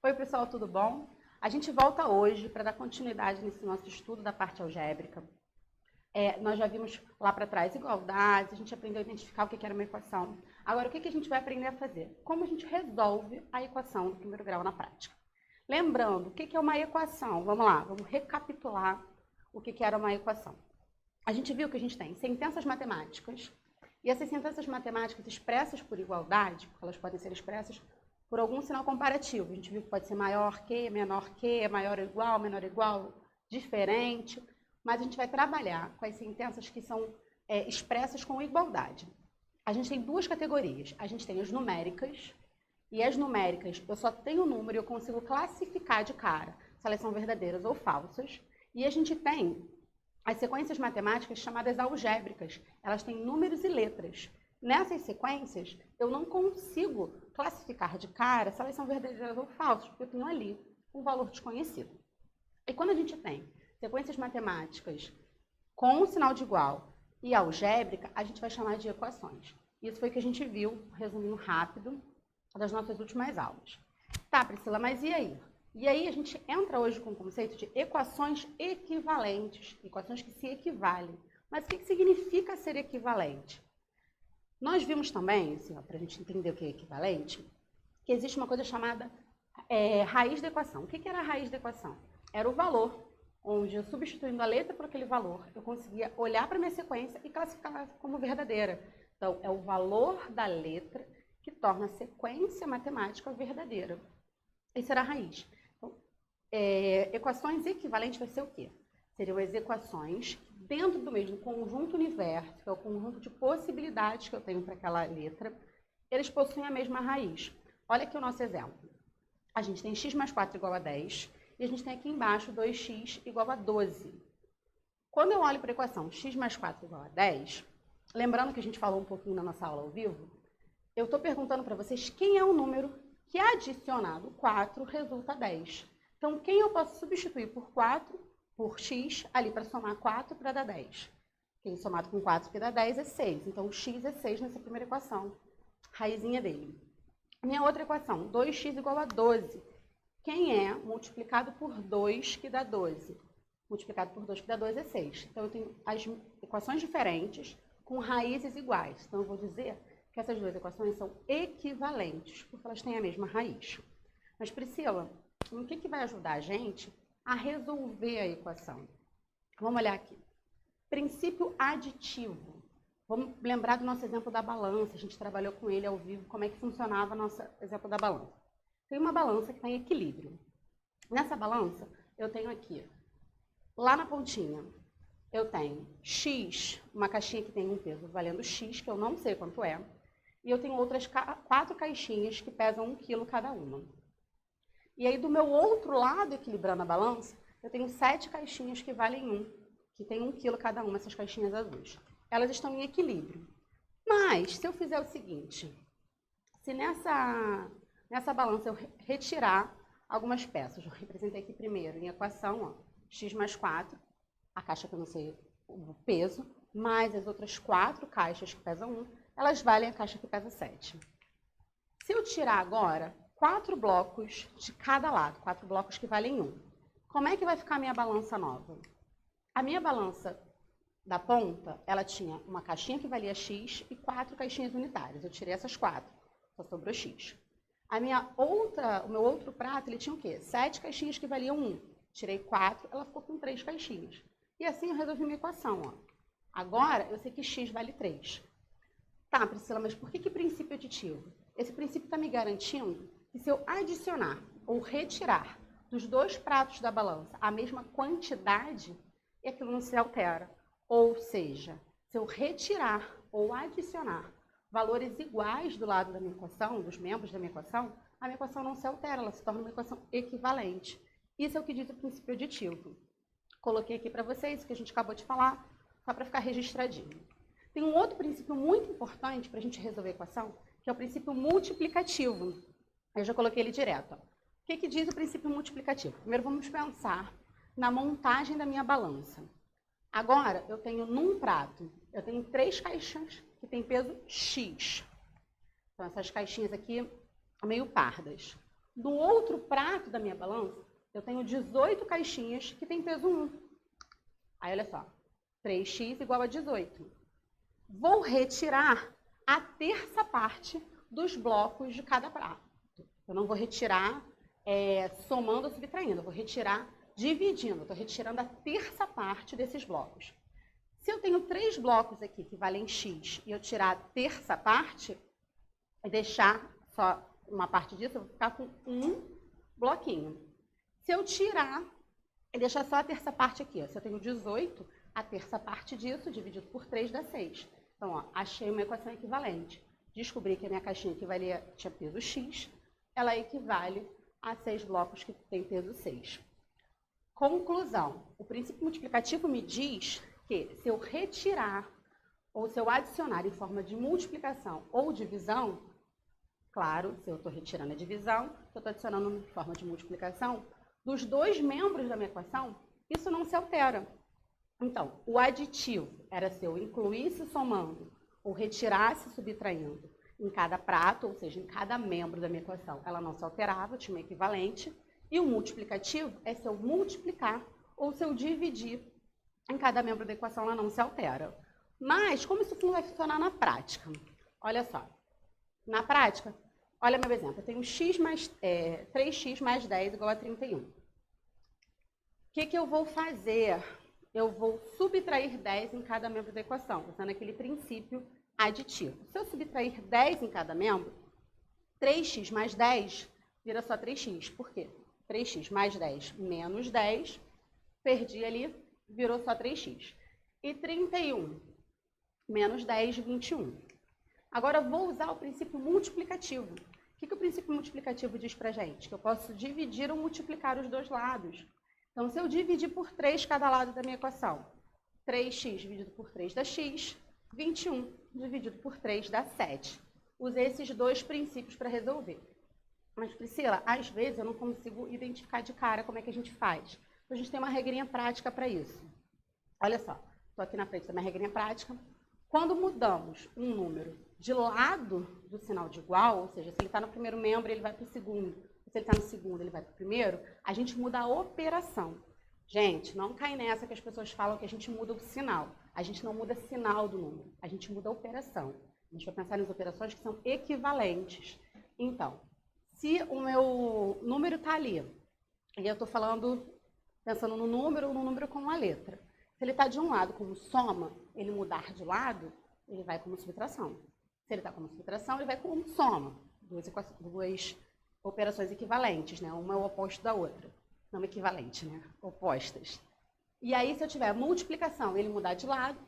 Oi, pessoal, tudo bom? A gente volta hoje para dar continuidade nesse nosso estudo da parte algébrica. Nós já vimos lá para trás igualdades, a gente aprendeu a identificar o que era uma equação. Agora, o que a gente vai aprender a fazer? Como a gente resolve a equação do primeiro grau na prática. Lembrando, o que é uma equação? Vamos lá, vamos recapitular o que era uma equação. A gente viu que a gente tem sentenças matemáticas, e essas sentenças matemáticas expressas por igualdade, porque elas podem ser expressas por algum sinal comparativo. A gente viu que pode ser maior que, menor que, maior ou igual, menor ou igual, diferente. Mas a gente vai trabalhar com as sentenças que são expressas com igualdade. A gente tem duas categorias. A gente tem as numéricas, e as numéricas eu só tenho o número e eu consigo classificar de cara se elas são verdadeiras ou falsas. E a gente tem as sequências matemáticas chamadas algébricas. Elas têm números e letras. Nessas sequências, eu não consigo classificar de cara se elas são verdadeiras ou falsas, porque eu tenho ali um valor desconhecido. E quando a gente tem sequências matemáticas com um sinal de igual e algébrica, a gente vai chamar de equações. Isso foi o que a gente viu, resumindo rápido, das nossas últimas aulas. Tá, Priscila, mas e aí? E aí a gente entra hoje com o conceito de equações equivalentes, equações que se equivalem. Mas o que significa ser equivalente? Nós vimos também, assim, para a gente entender o que é equivalente, que existe uma coisa chamada raiz da equação. O que era a raiz da equação? Era o valor, onde eu, substituindo a letra por aquele valor, eu conseguia olhar para a minha sequência e classificá-la como verdadeira. Então, é o valor da letra que torna a sequência matemática verdadeira. Essa era a raiz. Então, equações equivalentes vai ser o quê? Seriam as equações dentro do mesmo conjunto universo, que é o conjunto de possibilidades que eu tenho para aquela letra, eles possuem a mesma raiz. Olha aqui o nosso exemplo. A gente tem x mais 4 igual a 10, e a gente tem aqui embaixo 2x igual a 12. Quando eu olho para a equação x mais 4 igual a 10, lembrando que a gente falou um pouquinho na nossa aula ao vivo, eu estou perguntando para vocês quem é o número que adicionado 4 resulta 10. Então, quem eu posso substituir por 4, por x, ali para somar 4 para dar 10. Quem somado com 4 que dá 10 é 6. Então, x é 6 nessa primeira equação, raizinha dele. Minha outra equação, 2x igual a 12. Quem é multiplicado por 2 que dá 12? Multiplicado por 2 que dá 12 é 6. Então, eu tenho as equações diferentes com raízes iguais. Então, eu vou dizer que essas duas equações são equivalentes, porque elas têm a mesma raiz. Mas, Priscila, o que vai ajudar a gente a resolver a equação? Vamos olhar aqui. Princípio aditivo. Vamos lembrar do nosso exemplo da balança. A gente trabalhou com ele ao vivo, como é que funcionava o nosso exemplo da balança. Tem uma balança que está em equilíbrio. Nessa balança, eu tenho aqui, lá na pontinha, eu tenho x, uma caixinha que tem um peso valendo x, que eu não sei quanto é, e eu tenho outras 4 caixinhas que pesam 1 quilo cada uma. E aí, do meu outro lado, equilibrando a balança, eu tenho 7 caixinhas que valem 1, que tem 1 quilo cada uma, essas caixinhas azuis. Elas estão em equilíbrio. Mas, se eu fizer o seguinte, se nessa balança eu retirar algumas peças, eu representei aqui primeiro em equação, ó, x mais 4, a caixa que eu não sei o peso, mais as outras 4 caixas que pesam 1, elas valem a caixa que pesa 7. Se eu tirar agora 4 blocos de cada lado, 4 blocos que valem 1, como é que vai ficar a minha balança nova? A minha balança da ponta, ela tinha uma caixinha que valia x e 4 caixinhas unitárias. Eu tirei essas 4, só sobrou x. O meu outro prato, ele tinha o quê? 7 caixinhas que valiam 1. Tirei 4, ela ficou com 3 caixinhas. E assim eu resolvi minha equação, ó. Agora, eu sei que x vale 3. Tá, Priscila, mas por que princípio aditivo? Esse princípio está me garantindo que se eu adicionar ou retirar dos dois pratos da balança a mesma quantidade, aquilo não se altera. Ou seja, se eu retirar ou adicionar valores iguais do lado da minha equação, dos membros da minha equação, a minha equação não se altera, ela se torna uma equação equivalente. Isso é o que diz o princípio aditivo. Coloquei aqui para vocês o que a gente acabou de falar, só para ficar registradinho. Tem um outro princípio muito importante para a gente resolver a equação, que é o princípio multiplicativo. Eu já coloquei ele direto. Ó. O que diz o princípio multiplicativo? Primeiro vamos pensar na montagem da minha balança. Agora, eu tenho num prato, eu tenho 3 caixas que têm peso x. Então, essas caixinhas aqui, meio pardas. No outro prato da minha balança, eu tenho 18 caixinhas que tem peso 1. Aí, olha só, 3x igual a 18. Vou retirar a terça parte dos blocos de cada prato. Eu não vou retirar somando ou subtraindo, eu vou retirar dividindo. Estou retirando a terça parte desses blocos. Se eu tenho 3 blocos aqui que valem x e eu tirar a terça parte e deixar só uma parte disso, eu vou ficar com um bloquinho. Se eu tirar e deixar só a terça parte aqui, ó, se eu tenho 18, a terça parte disso dividido por 3 dá 6. Então, ó, achei uma equação equivalente. Descobri que a minha caixinha tinha peso x, ela equivale a 6 blocos que tem peso 6. Conclusão, o princípio multiplicativo me diz que se eu retirar ou se eu adicionar em forma de multiplicação ou divisão, claro, se eu estou retirando a divisão, se eu estou adicionando em forma de multiplicação, dos 2 membros da minha equação, isso não se altera. Então, o aditivo era se eu incluísse somando ou retirasse subtraindo em cada prato, ou seja, em cada membro da minha equação, ela não se alterava, tinha um equivalente. E o multiplicativo é se eu multiplicar ou se eu dividir em cada membro da equação, ela não se altera. Mas, como isso vai funcionar na prática? Olha só. Na prática, olha meu exemplo. Eu tenho 3x mais 10 igual a 31. O que eu vou fazer? Eu vou subtrair 10 em cada membro da equação, usando aquele princípio aditivo. Se eu subtrair 10 em cada membro, 3x mais 10 vira só 3x. Por quê? 3x mais 10 menos 10, perdi ali, virou só 3x. E 31 menos 10, 21. Agora, eu vou usar o princípio multiplicativo. O que o princípio multiplicativo diz pra gente? Que eu posso dividir ou multiplicar os dois lados. Então, se eu dividir por 3 cada lado da minha equação, 3x dividido por 3 dá x, 21 dividido por 3 dá 7. Usei esses dois princípios para resolver. Mas, Priscila, às vezes eu não consigo identificar de cara como é que a gente faz. Então, a gente tem uma regrinha prática para isso. Olha só, estou aqui na frente da minha regrinha prática. Quando mudamos um número de lado do sinal de igual, ou seja, se ele está no primeiro membro, ele vai para o segundo. Se ele está no segundo, ele vai para o primeiro, a gente muda a operação. Gente, não cai nessa que as pessoas falam que a gente muda o sinal. A gente não muda o sinal do número, a gente muda a operação. A gente vai pensar nas operações que são equivalentes. Então, se o meu número está ali, e eu estou pensando no número ou no número com uma letra. Se ele está de um lado como soma, ele mudar de lado, ele vai como subtração. Se ele está como subtração, ele vai como soma. Duas operações equivalentes, né? Uma é o oposto da outra. Não equivalente, né? Opostas. E aí, se eu tiver multiplicação, ele mudar de lado,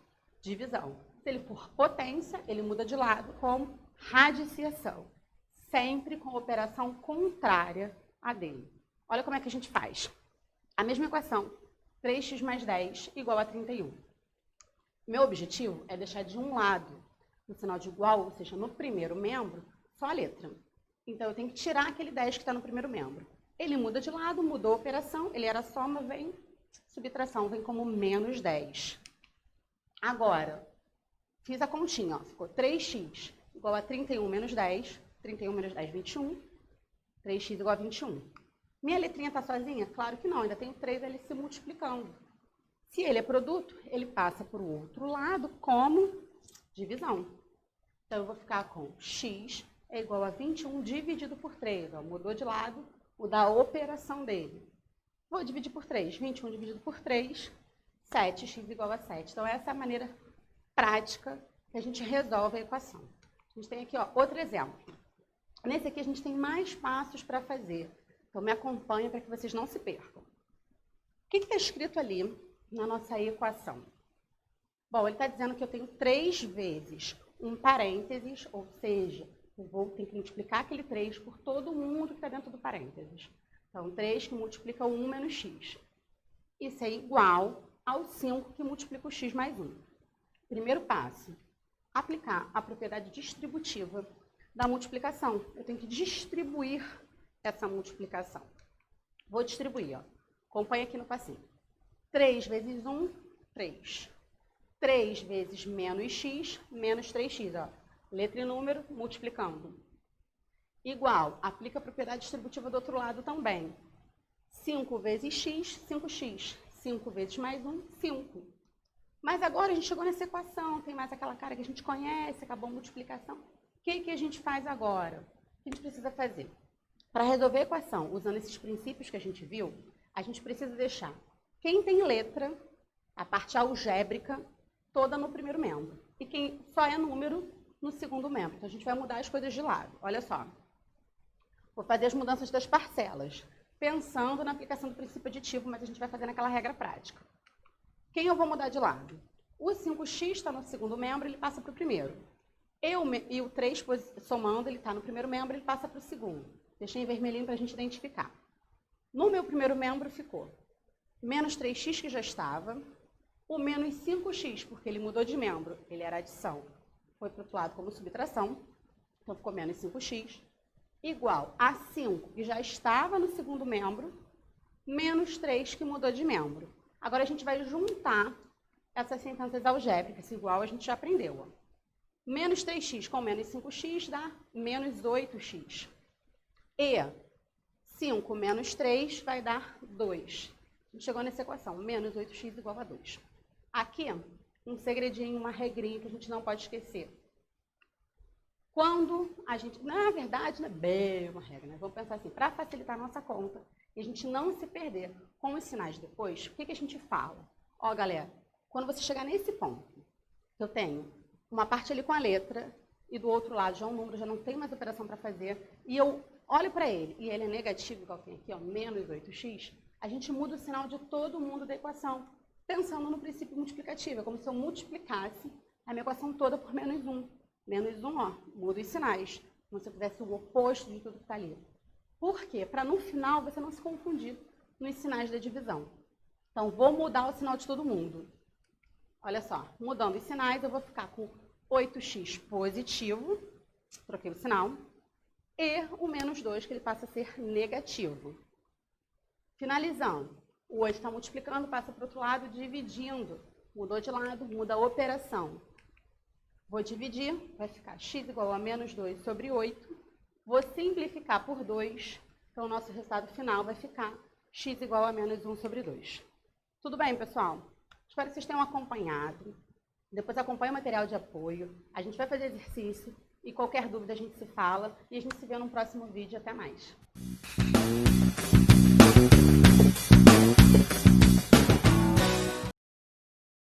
divisão. Se ele for potência, ele muda de lado como radiciação. Sempre com operação contrária à dele. Olha como é que a gente faz. A mesma equação, 3x mais 10 igual a 31. Meu objetivo é deixar de um lado o sinal de igual, ou seja, no primeiro membro, só a letra. Então, eu tenho que tirar aquele 10 que está no primeiro membro. Ele muda de lado, mudou a operação, ele era soma, vem subtração, vem como menos 10. Agora, fiz a continha, ó, ficou 3x igual a 31 menos 10, 31 menos 10, 21, 3x igual a 21. Minha letrinha está sozinha? Claro que não, ainda tem 3 ali se multiplicando. Se ele é produto, ele passa para o outro lado como divisão. Então, eu vou ficar com x é igual a 21 dividido por 3. Ó, mudou de lado, mudar a operação dele. Vou dividir por 3. 21 dividido por 3, 7x igual a 7. Então, essa é a maneira prática que a gente resolve a equação. A gente tem aqui outro exemplo. Nesse aqui, a gente tem mais passos para fazer. Então, me acompanha para que vocês não se percam. O que está escrito ali na nossa equação? Bom, ele está dizendo que eu tenho 3 vezes um parênteses, ou seja, eu vou ter que multiplicar aquele 3 por todo mundo que está dentro do parênteses. Então, 3 que multiplica 1 menos x. Isso é igual ao 5 que multiplica o x mais 1. Primeiro passo, aplicar a propriedade distributiva da multiplicação. Eu tenho que distribuir essa multiplicação. Vou distribuir, ó. Acompanha aqui no passinho. 3 vezes 1, 3. 3 vezes menos x, menos 3x, ó. Letra e número, multiplicando. igual, aplica a propriedade distributiva do outro lado também. 5 vezes x, 5x. 5 vezes mais 1, 5. Mas agora a gente chegou nessa equação, tem mais aquela cara que a gente conhece, acabou a multiplicação. O que a gente faz agora? O que a gente precisa fazer? Para resolver a equação, usando esses princípios que a gente viu, a gente precisa deixar quem tem letra, a parte algébrica, toda no primeiro membro. E quem só é número no segundo membro. Então, a gente vai mudar as coisas de lado. Olha só. Vou fazer as mudanças das parcelas, pensando na aplicação do princípio aditivo, mas a gente vai fazer naquela regra prática. Quem eu vou mudar de lado? O 5x está no segundo membro, ele passa para o primeiro. E o 3, somando, ele está no primeiro membro, ele passa para o segundo. Deixei em vermelhinho para a gente identificar. No meu primeiro membro ficou menos 3x, que já estava, o menos 5x, porque ele mudou de membro, ele era adição, foi para o outro lado como subtração, então ficou menos 5x, igual a 5, que já estava no segundo membro, menos 3, que mudou de membro. Agora a gente vai juntar essas sentenças algébricas, igual a gente já aprendeu. Ó. Menos 3x com menos 5x dá menos 8x. E 5 menos 3 vai dar 2. A gente chegou nessa equação, menos 8x igual a 2. Aqui, um segredinho, uma regrinha que a gente não pode esquecer. Quando a gente, na verdade, não é bem uma regra, né? Vamos pensar assim, para facilitar a nossa conta e a gente não se perder com os sinais depois, o que a gente fala? Ó, galera, quando você chegar nesse ponto, eu tenho uma parte ali com a letra e do outro lado já um número, já não tem mais operação para fazer, e eu olho para ele e ele é negativo, igual tem aqui, ó, menos 8x, a gente muda o sinal de todo mundo da equação, pensando no princípio multiplicativo. É como se eu multiplicasse a minha equação toda por menos 1. Menos 1, ó, muda os sinais, como se eu fizesse o oposto de tudo que está ali. Por quê? Para no final você não se confundir nos sinais da divisão. Então, vou mudar o sinal de todo mundo. Olha só, mudando os sinais, eu vou ficar com 8x positivo, troquei o sinal, e o menos 2, que ele passa a ser negativo. Finalizando, o 8 está multiplicando, passa para o outro lado, dividindo. Mudou de lado, muda a operação. Vou dividir, vai ficar x igual a menos 2 sobre 8. Vou simplificar por 2, então o nosso resultado final vai ficar x igual a menos 1 sobre 2. Tudo bem, pessoal? Espero que vocês tenham acompanhado. Depois acompanhe o material de apoio. A gente vai fazer exercício e qualquer dúvida a gente se fala. E a gente se vê no próximo vídeo. Até mais.